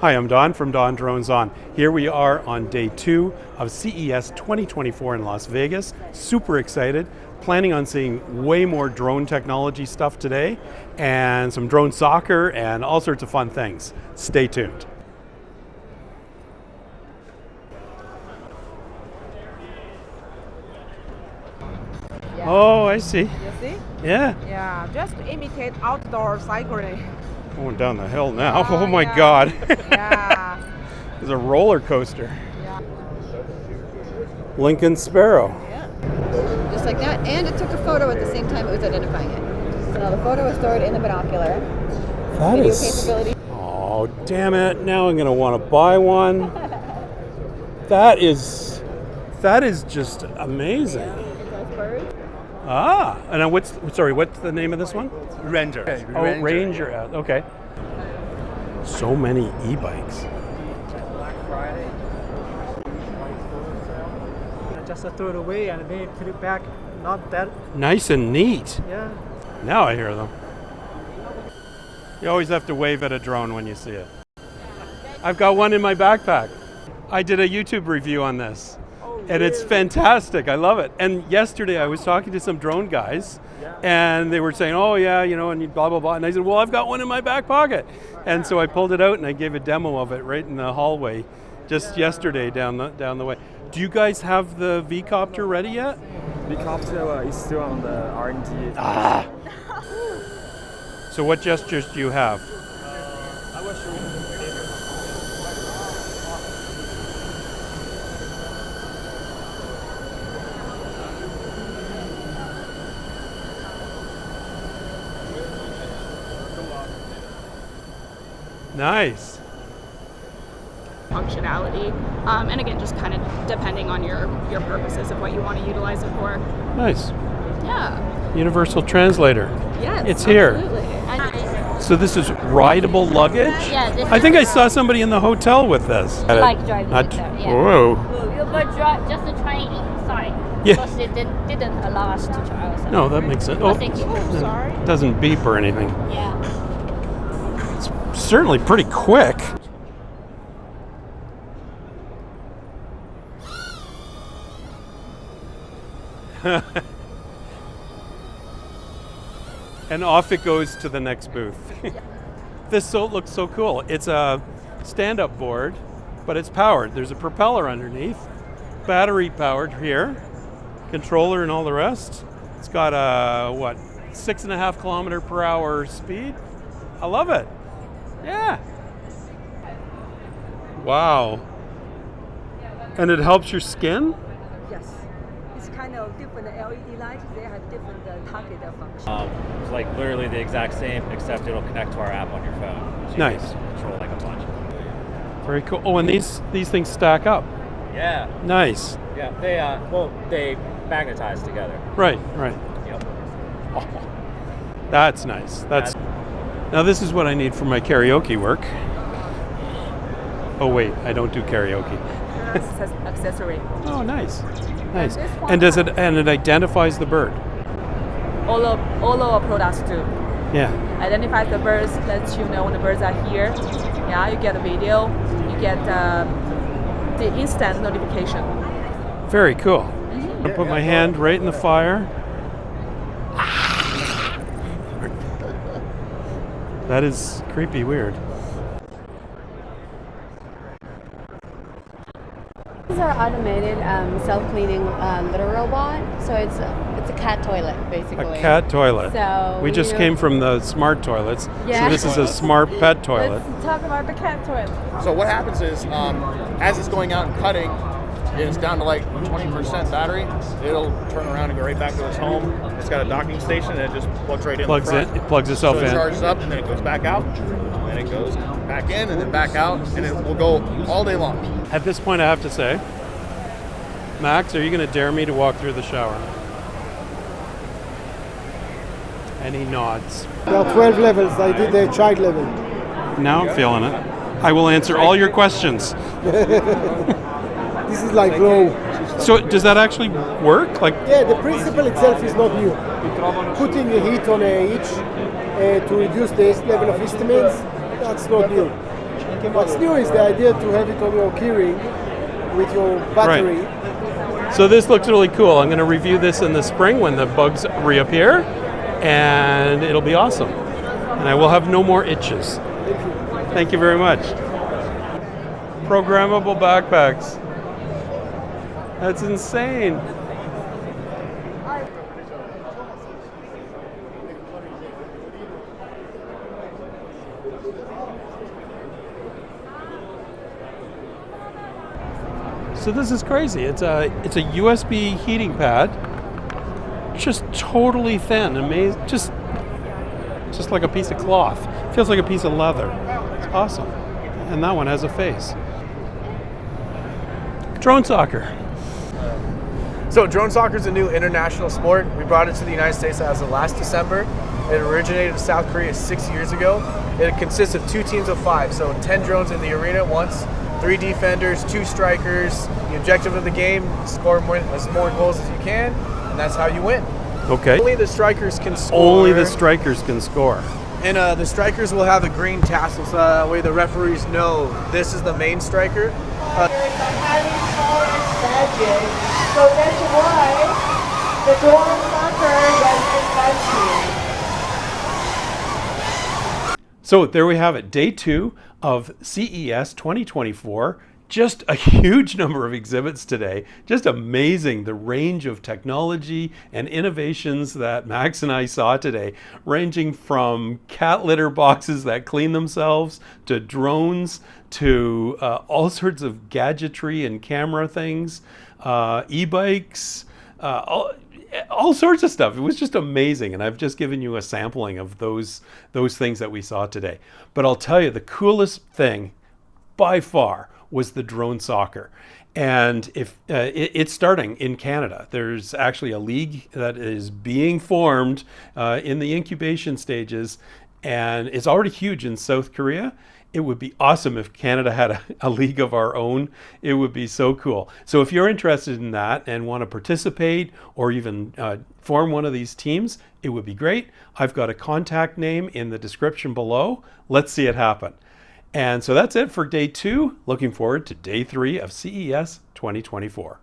Hi, I'm Don from DonDronesOn. Here we are on day 2 of CES 2024 in Las Vegas. Super excited. Planning on seeing way more drone technology stuff today and some drone soccer and all sorts of fun things. Stay tuned. Yeah. Oh, I see. You see? Yeah. Yeah, just to imitate outdoor cycling. Going down the hill now. Oh my God. Yeah. There's a roller coaster. Yeah. Lincoln Sparrow. Yeah. Just like that. And it took a photo at the same time it was identifying it. So the photo was stored in the binocular. That Video is. capability. Oh, damn it. Now I'm going to want to buy one. That is just amazing. Bird. Ah, and what's the name of this one? Ranger. Oh, Ranger. Okay. So many e-bikes. Black Friday. I just threw it away and then put it back. Not that. Nice and neat. Yeah. Now I hear them. You always have to wave at a drone when you see it. I've got one in my backpack. I did a YouTube review on this. And it's fantastic. I love it. And yesterday I was talking to some drone guys and they were saying, oh yeah, you know, and blah, blah, blah. And I said, well, I've got one in my back pocket. And so I pulled it out and I gave a demo of it right in the hallway just yesterday down the way. Do you guys have the V-Copter ready yet? V-Copter is still on the R&D. Ah. So what gestures do you have? I will show you. Nice. Functionality, and again, just kind of depending on your purposes of what you want to utilize it for. Nice. Yeah. Universal translator. Yes. It's here. Absolutely. So this is rideable luggage? Yeah, this I think I is saw somebody in the hotel with this. like driving Not, with them, yeah. Whoa. But just to try it, sorry. Yeah. Because it didn't allow us to try ourselves. No, that makes sense. Oh, thank you. Sorry. It doesn't beep or anything. Yeah. Certainly pretty quick. And off it goes to the next booth. This looks so cool. It's a stand-up board, but it's powered. There's a propeller underneath, battery powered here, controller and all the rest. It's got a, 6.5 kilometer per hour speed. I love it. Yeah. Wow. And it helps your skin? Yes. It's kind of different LED lights. They have different target function. It's like literally the exact same, except it'll connect to our app on your phone. So you Nice. can control like a bunch. Very cool. Oh, and these things stack up. Yeah. Nice. Yeah. They magnetize together. Right. Yep. That's nice. Now this is what I need for my karaoke work. Oh wait, I don't do karaoke. Accessory. Oh, nice. And it identifies the bird. All our products do. Yeah. Identifies the birds, lets you know when the birds are here. Yeah, you get a video, you get the instant notification. Very cool. I put my hand right in the fire. That is creepy weird. These are automated self-cleaning litter robot. So it's a cat toilet, basically. A cat toilet. So we just came from the smart toilets. Yeah. So this is a smart pet toilet. Let's talk about the cat toilet. So what happens is, as it's going out and cutting, and it's down to like 20% battery, it'll turn around and go right back to its home. It's got a docking station and it just plugs right in. It plugs itself so it in. charges up and then it goes back out, and then it goes back in and then back out, and it will go all day long. At this point I have to say, Max, are you going to dare me to walk through the shower? And he nods. There are 12 levels. I did the child level. Now I'm feeling it. I will answer all your questions. This is like low. So does that actually work? Like, yeah, the principle itself is not new. Putting a heat on each to reduce the level of histamines, that's not new. What's new is the idea to have it on your keyring with your battery. Right. So this looks really cool. I'm going to review this in the spring when the bugs reappear, and it'll be awesome. And I will have no more itches. Thank you very much. Programmable backpacks. That's insane. So this is crazy. It's a USB heating pad, just totally thin, amazing, just like a piece of cloth. Feels like a piece of leather. It's awesome. And that one has a face. Drone soccer. So drone soccer is a new international sport. We brought it to the United States as of last December. It originated in South Korea 6 years ago. It consists of 2 teams of 5, so 10 drones in the arena at once. 3 defenders, 2 strikers. The objective of the game is score as more goals as you can, and that's how you win. Okay. Only the strikers can score. Only the strikers can score. And the strikers will have the green tassels, so that way the referees know this is the main striker. So that's why the drone soccer was invented. So there we have it, day 2 of CES 2024. Just a huge number of exhibits today. Just amazing the range of technology and innovations that Max and I saw today, ranging from cat litter boxes that clean themselves to drones to all sorts of gadgetry and camera things, e-bikes, all sorts of stuff. It was just amazing, and I've just given you a sampling of those things that we saw today. But I'll tell you, the coolest thing by far was the drone soccer. And if it's starting in Canada. There's actually a league that is being formed in the incubation stages, and it's already huge in South Korea. It would be awesome if Canada had a league of our own. It would be so cool. So if you're interested in that and want to participate or even form one of these teams, it would be great. I've got a contact name in the description below. Let's see it happen. And so that's it for day 2. Looking forward to day 3 of CES 2024.